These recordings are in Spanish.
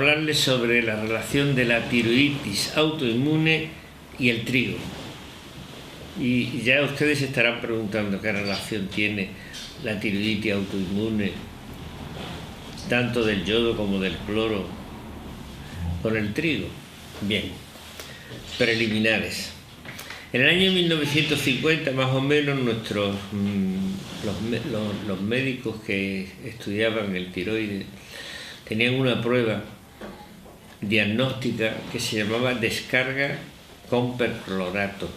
hablarles sobre la relación de la tiroiditis autoinmune y el trigo. Y ya ustedes se estarán preguntando qué relación tiene la tiroiditis autoinmune, tanto del yodo como del cloro, con el trigo. Bien, preliminares. En el año 1950, más o menos, los médicos que estudiaban el tiroides tenían una prueba diagnóstica que se llamaba descarga con perclorato,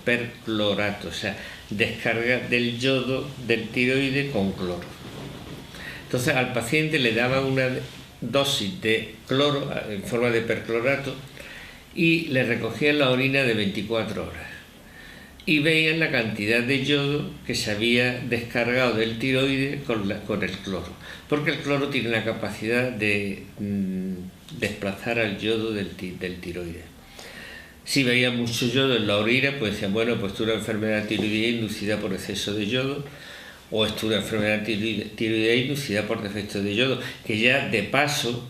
o sea, descarga del yodo del tiroides con cloro. Entonces al paciente le daban una dosis de cloro en forma de perclorato y le recogían la orina de 24 horas y veían la cantidad de yodo que se había descargado del tiroides con el cloro, porque el cloro tiene la capacidad de desplazar al yodo del tiroides. Si veía mucho yodo en la orina, pues decían, bueno, pues esto es una enfermedad tiroidea inducida por exceso de yodo, o esto es una enfermedad tiroidea inducida por defecto de yodo, que ya de paso,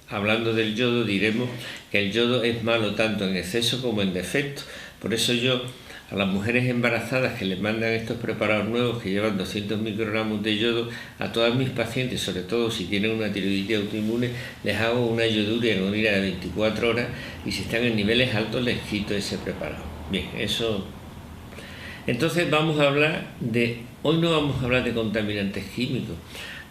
hablando del yodo, diremos que el yodo es malo tanto en exceso como en defecto. Por eso yo a las mujeres embarazadas que les mandan estos preparados nuevos que llevan 200 microgramos de yodo, a todas mis pacientes, sobre todo si tienen una tiroiditis autoinmune, les hago una yoduria en orina de 24 horas y si están en niveles altos les quito ese preparado. Bien, eso. Entonces hoy no vamos a hablar de contaminantes químicos,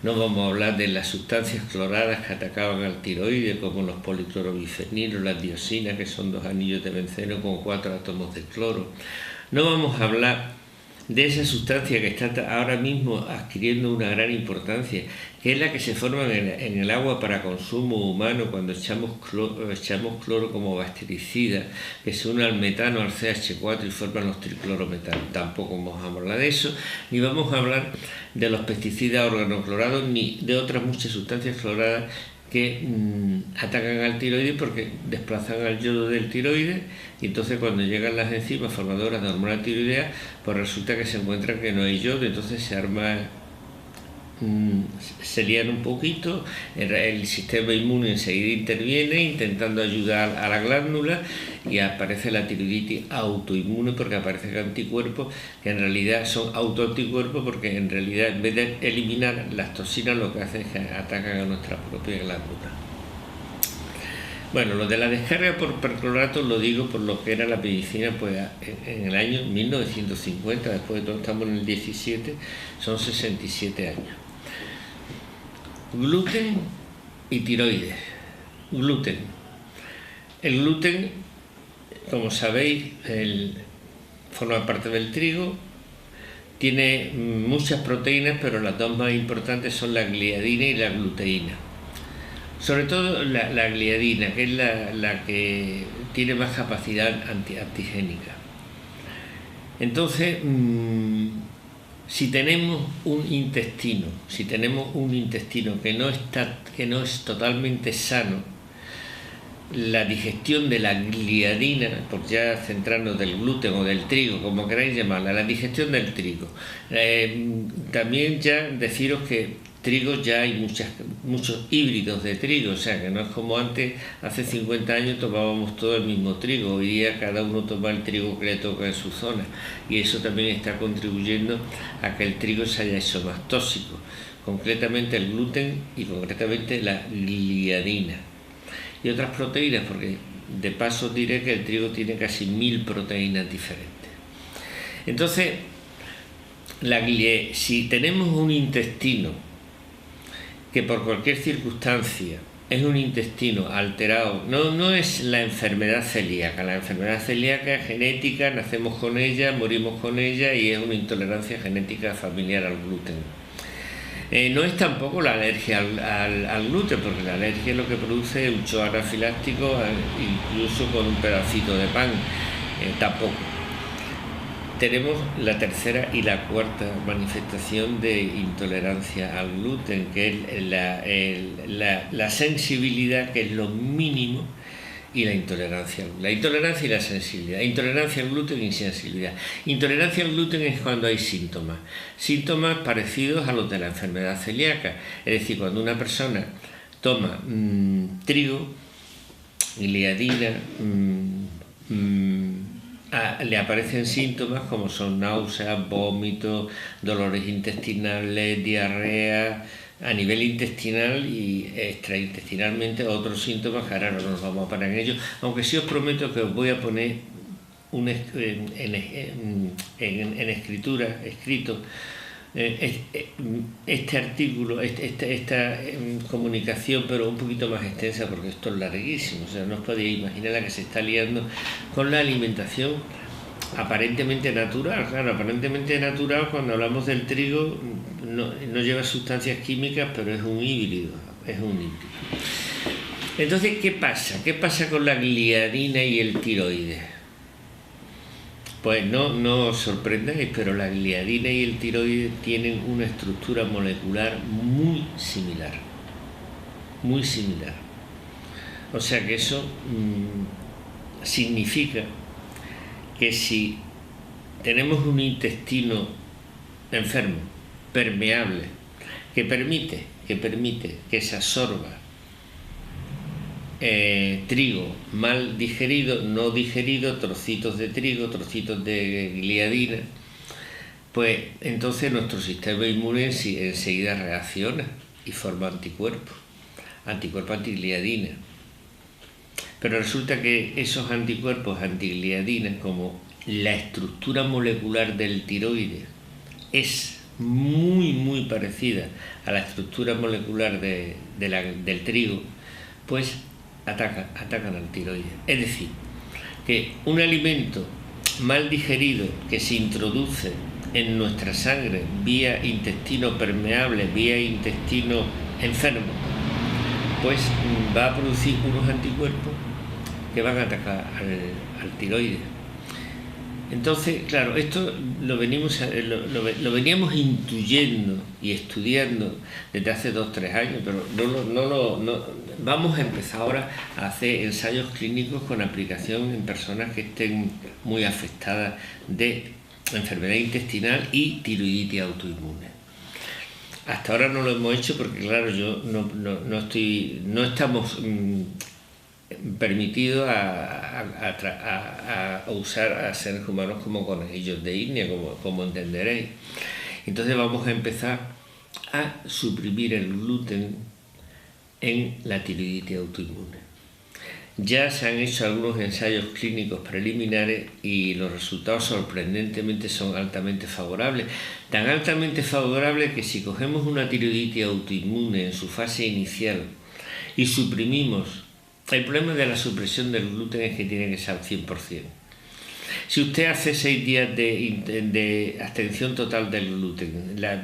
no vamos a hablar de las sustancias cloradas que atacaban al tiroides, como los policlorobifenilos, las dioxinas, que son 2 anillos de benceno con 4 átomos de cloro. No vamos a hablar de esa sustancia que está ahora mismo adquiriendo una gran importancia, que es la que se forma en el agua para consumo humano cuando echamos cloro como bactericida, que se une al metano, al CH4 y forman los triclorometanos. Tampoco vamos a hablar de eso, ni vamos a hablar de los pesticidas organoclorados, ni de otras muchas sustancias cloradas que atacan al tiroides porque desplazan al yodo del tiroides y entonces cuando llegan las enzimas formadoras de hormona tiroidea, pues resulta que se encuentran que no hay yodo, entonces se lían un poquito, el sistema inmune enseguida interviene intentando ayudar a la glándula y aparece la tiroiditis autoinmune porque aparecen anticuerpos que en realidad son autoanticuerpos porque en realidad en vez de eliminar las toxinas lo que hacen es que atacan a nuestra propia glándula. Bueno, lo de la descarga por perclorato lo digo por lo que era la medicina pues en el año 1950, después de todo estamos en el 17, son 67 años. Gluten y tiroides. Gluten. El gluten, como sabéis, forma parte del trigo, tiene muchas proteínas, pero las dos más importantes son la gliadina y la gluteína. Sobre todo la gliadina, que es la que tiene más capacidad antigénica. Entonces, si tenemos un intestino que no es totalmente sano, la digestión de la gliadina, por ya centrarnos del gluten o del trigo, como queráis llamarla, la digestión del trigo. También ya deciros que trigo ya hay muchos híbridos de trigo, o sea que no es como antes, hace 50 años tomábamos todo el mismo trigo, hoy día cada uno toma el trigo que le toca en su zona y eso también está contribuyendo a que el trigo se haya hecho más tóxico, concretamente el gluten y concretamente la gliadina y otras proteínas, porque de paso diré que el trigo tiene casi 1000 proteínas diferentes. Entonces, si tenemos un intestino que por cualquier circunstancia es un intestino alterado, no es la enfermedad celíaca. La enfermedad celíaca es genética, nacemos con ella, morimos con ella y es una intolerancia genética familiar al gluten. No es tampoco la alergia al gluten, porque la alergia es lo que produce un shock anafiláctico, incluso con un pedacito de pan, tampoco. Tenemos la tercera y la cuarta manifestación de intolerancia al gluten, que es la sensibilidad, que es lo mínimo, y la intolerancia. La intolerancia y la sensibilidad. Intolerancia al gluten y sensibilidad. Intolerancia al gluten es cuando hay síntomas. Síntomas parecidos a los de la enfermedad celíaca. Es decir, cuando una persona toma trigo, gliadina, le aparecen síntomas como son náuseas, vómitos, dolores intestinales, diarrea, a nivel intestinal y extraintestinalmente otros síntomas que ahora no nos vamos a parar en ellos, aunque sí os prometo que os voy a poner en escritura, escrito, este artículo, esta comunicación, pero un poquito más extensa porque esto es larguísimo, o sea, no os podéis imaginar la que se está liando con la alimentación aparentemente natural. Claro, aparentemente natural, cuando hablamos del trigo, no lleva sustancias químicas, pero es un híbrido, Entonces, ¿qué pasa? ¿Qué pasa con la gliadina y el tiroides? Pues no os sorprendáis, pero la gliadina y el tiroides tienen una estructura molecular muy similar. Muy similar. O sea que eso significa que si tenemos un intestino enfermo, permeable, que permite que se absorba trigo mal digerido, no digerido, trocitos de trigo, trocitos de gliadina, pues entonces nuestro sistema inmune enseguida reacciona y forma anticuerpos antigliadina. Pero resulta que esos anticuerpos antigliadina, como la estructura molecular del tiroides es muy parecida a la estructura molecular del trigo, pues atacan al tiroides. Es decir, que un alimento mal digerido que se introduce en nuestra sangre vía intestino permeable, vía intestino enfermo, pues va a producir unos anticuerpos que van a atacar al tiroides. Entonces, claro, esto lo veníamos intuyendo y estudiando desde hace 2-3 años, pero no vamos a empezar ahora a hacer ensayos clínicos con aplicación en personas que estén muy afectadas de enfermedad intestinal y tiroiditis autoinmune. Hasta ahora no lo hemos hecho porque, claro, yo no estamos permitido a usar a seres humanos como conejillos de India, como entenderéis. Entonces vamos a empezar a suprimir el gluten en la tiroiditis autoinmune. Ya se han hecho algunos ensayos clínicos preliminares y los resultados sorprendentemente son altamente favorables. Tan altamente favorables que si cogemos una tiroiditis autoinmune en su fase inicial y suprimimos. El problema de la supresión del gluten es que tiene que ser al 100%. Si usted hace 6 días de abstención total del gluten, la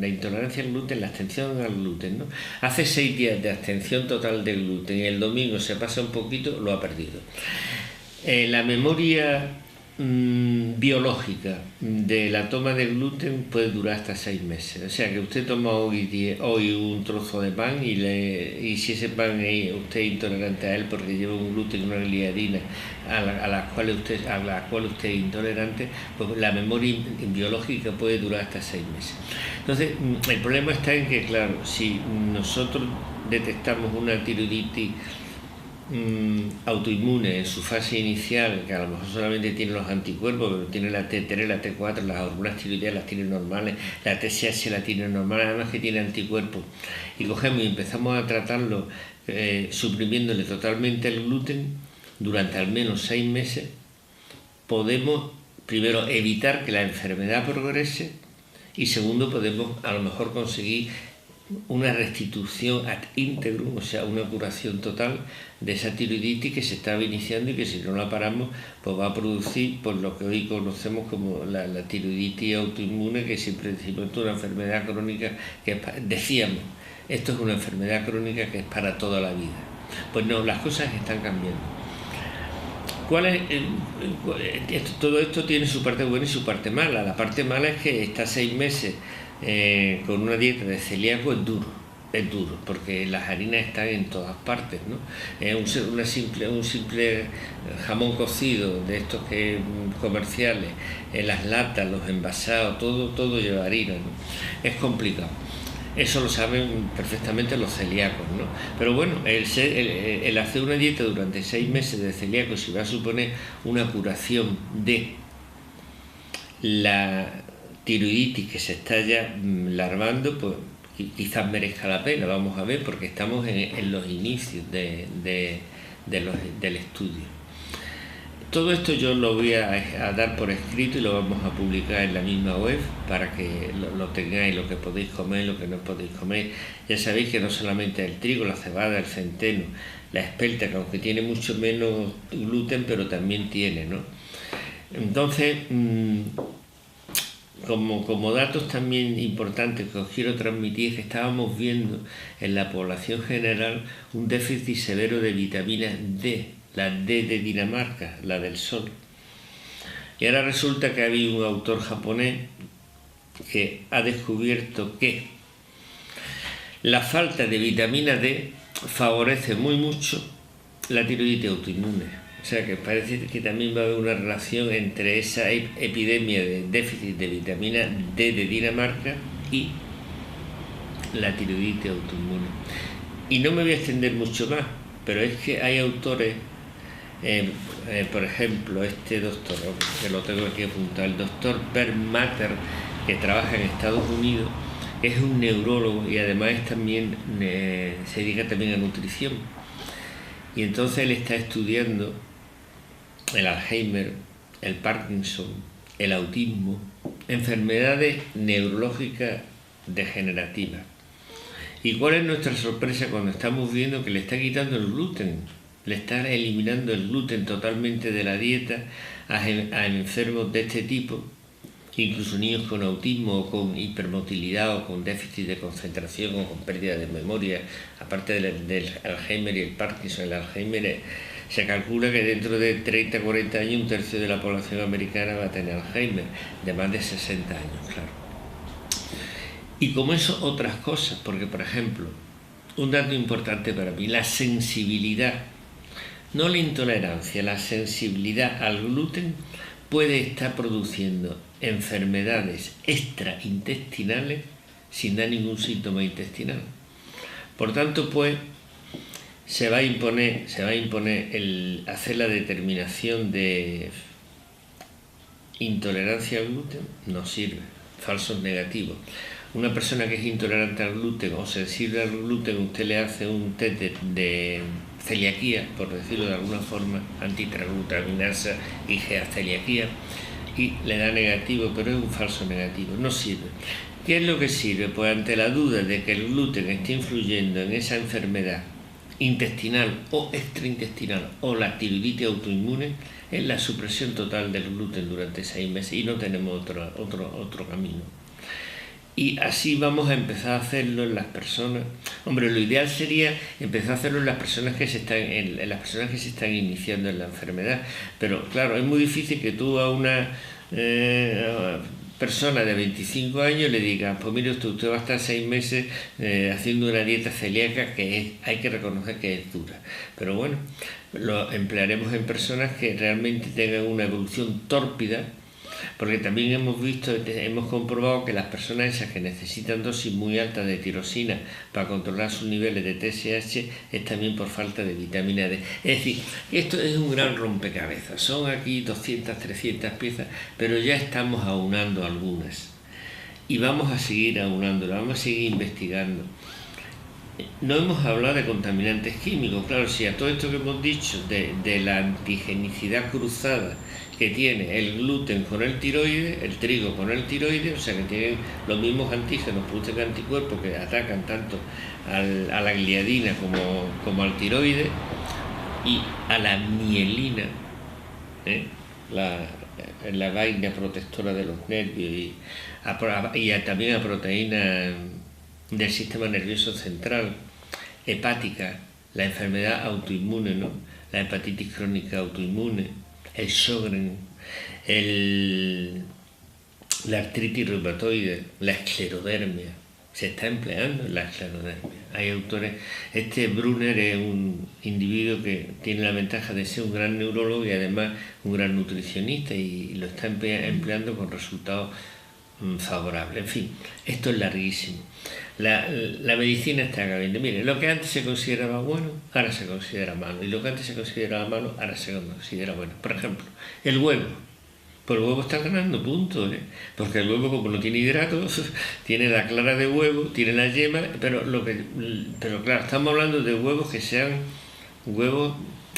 intolerancia al gluten, la abstención al gluten, ¿no? Hace 6 días de abstención total del gluten y el domingo se pasa un poquito, lo ha perdido. La memoria biológica de la toma de gluten puede durar hasta 6 meses. O sea que usted toma hoy un trozo de pan y si ese pan usted es intolerante a él porque lleva un gluten y una gliadina a la cual usted es intolerante, pues la memoria biológica puede durar hasta 6 meses. Entonces, el problema está en que, claro, si nosotros detectamos una tiroiditis autoinmune en su fase inicial, que a lo mejor solamente tiene los anticuerpos, pero tiene la T3, la T4, las hormonas tiroideas las tiene normales, la TSH la tiene normal, además que tiene anticuerpos, y cogemos y empezamos a tratarlo suprimiéndole totalmente el gluten durante al menos 6 meses, podemos primero evitar que la enfermedad progrese y segundo podemos a lo mejor conseguir una restitución ad integrum, o sea, una curación total de esa tiroiditis que se estaba iniciando y que si no la paramos, pues va a producir por lo que hoy conocemos como la tiroiditis autoinmune, que siempre decimos esto es una enfermedad crónica que decíamos, esto es una enfermedad crónica que es para toda la vida. Pues no, las cosas están cambiando. Todo esto tiene su parte buena y su parte mala. La parte mala es que está 6 meses con una dieta de celíaco es duro, porque las harinas están en todas partes, ¿no? Un simple jamón cocido de estos comerciales, las latas, los envasados, todo lleva harina, ¿no? Es complicado. Eso lo saben perfectamente los celíacos, ¿no? Pero bueno, el hacer una dieta durante 6 meses de celíacos, si va a suponer una curación de la tiroiditis que se está ya larvando, pues quizás merezca la pena, vamos a ver, porque estamos en los inicios del estudio. Todo esto yo lo voy a dar por escrito y lo vamos a publicar en la misma web para que lo tengáis, lo que podéis comer, lo que no podéis comer. Ya sabéis que no solamente el trigo, la cebada, el centeno, la espelta, que aunque tiene mucho menos gluten, pero también tiene, ¿no? Entonces, como datos también importantes que os quiero transmitir, es que estábamos viendo en la población general un déficit severo de vitamina D, la D de Dinamarca, la del sol. Y ahora resulta que había un autor japonés que ha descubierto que la falta de vitamina D favorece muy mucho la tiroiditis autoinmune. O sea que parece que también va a haber una relación entre esa epidemia de déficit de vitamina D de Dinamarca y la tiroiditis autoinmune. Y no me voy a extender mucho más, pero es que hay autores, por ejemplo, este doctor, que lo tengo aquí apuntado, el doctor Per Matter, que trabaja en Estados Unidos, es un neurólogo y además también se dedica también a nutrición. Y entonces él está estudiando el Alzheimer, el Parkinson, el autismo, enfermedades neurológicas degenerativas. ¿Y cuál es nuestra sorpresa cuando estamos viendo que le está quitando el gluten? Le está eliminando el gluten totalmente de la dieta a enfermos de este tipo, incluso niños con autismo o con hipermotilidad o con déficit de concentración o con pérdida de memoria, aparte del Alzheimer y el Parkinson. El Alzheimer se calcula que dentro de 30-40 años un tercio de la población americana va a tener Alzheimer, de más de 60 años, claro. Y como eso, otras cosas, porque por ejemplo, un dato importante para mí, la sensibilidad, no la intolerancia, la sensibilidad al gluten puede estar produciendo enfermedades extraintestinales sin dar ningún síntoma intestinal. Por tanto, pues, se va a imponer el hacer la determinación de intolerancia al gluten, no sirve, falsos negativos. Una persona que es intolerante al gluten o sensible al gluten, usted le hace un test de celiaquía, por decirlo de alguna forma, antitraglutaminasa, IgA celiaquía, y le da negativo, pero es un falso negativo, no sirve. ¿Qué es lo que sirve? Pues ante la duda de que el gluten esté influyendo en esa enfermedad intestinal o extraintestinal o la tiroiditis autoinmune, es la supresión total del gluten durante 6 meses y no tenemos otro camino. Y así vamos a empezar a hacerlo en las personas. Hombre, lo ideal sería empezar a hacerlo en las personas que se están iniciando en la enfermedad. Pero claro, es muy difícil que tú a una persona de 25 años le digas, pues mire usted va a estar 6 meses haciendo una dieta celíaca que hay que reconocer que es dura. Pero bueno, lo emplearemos en personas que realmente tengan una evolución tórpida, porque también hemos comprobado que las personas esas que necesitan dosis muy altas de tirosina para controlar sus niveles de TSH es también por falta de vitamina D. Es decir, esto es un gran rompecabezas, son aquí 200, 300 piezas, pero ya estamos aunando algunas y vamos a seguir aunándolas, vamos a seguir investigando. No hemos hablado de contaminantes químicos, claro, si a todo esto que hemos dicho de la antigenicidad cruzada que tiene el gluten con el tiroides, el trigo con el tiroides, o sea que tienen los mismos antígenos, producen anticuerpos que atacan tanto a la gliadina como al tiroides y a la mielina, la vaina protectora de los nervios y también a proteínas del sistema nervioso central, hepática, la enfermedad autoinmune, ¿no? La hepatitis crónica autoinmune, el Sjögren, la artritis reumatoide, la esclerodermia. Se está empleando en la esclerodermia. Hay autores. Este Brunner es un individuo que tiene la ventaja de ser un gran neurólogo y además un gran nutricionista y lo está empleando con resultados favorable. En fin, esto es larguísimo. La medicina está cambiando. Mire, lo que antes se consideraba bueno, ahora se considera malo. Y lo que antes se consideraba malo, ahora se considera bueno. Por ejemplo, el huevo. Pues el huevo está ganando puntos, ¿eh? Porque el huevo, como no tiene hidratos, tiene la clara de huevo, tiene la yema, pero claro, estamos hablando de huevos que sean huevos,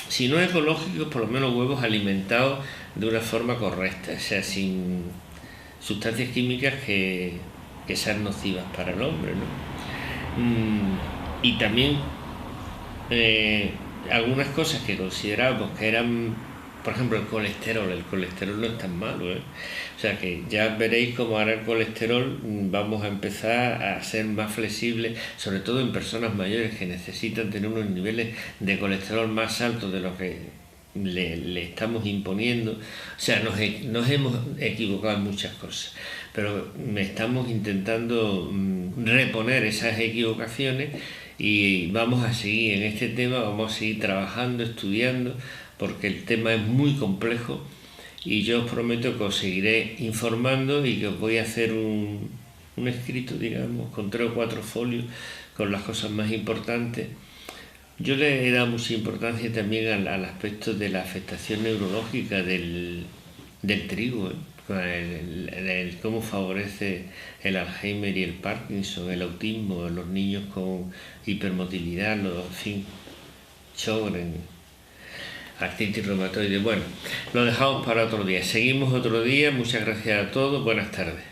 si no ecológicos, por lo menos huevos alimentados de una forma correcta, o sea, sin sustancias químicas que sean nocivas para el hombre, ¿no? Y también algunas cosas que considerábamos que eran, por ejemplo, el colesterol no es tan malo, ¿eh? O sea que ya veréis cómo ahora el colesterol vamos a empezar a ser más flexibles, sobre todo en personas mayores que necesitan tener unos niveles de colesterol más altos de lo que le estamos imponiendo. O sea, nos hemos equivocado en muchas cosas, pero estamos intentando reponer esas equivocaciones y vamos a seguir en este tema, vamos a seguir trabajando, estudiando, porque el tema es muy complejo y yo os prometo que os seguiré informando y que os voy a hacer un escrito, digamos, con 3 o 4 folios con las cosas más importantes. Yo le he dado mucha importancia también al aspecto de la afectación neurológica del trigo, ¿eh? Cómo favorece el Alzheimer y el Parkinson, el autismo, los niños con hipermotilidad, Sjögren, artritis reumatoide. Bueno, lo dejamos para otro día. Seguimos otro día. Muchas gracias a todos. Buenas tardes.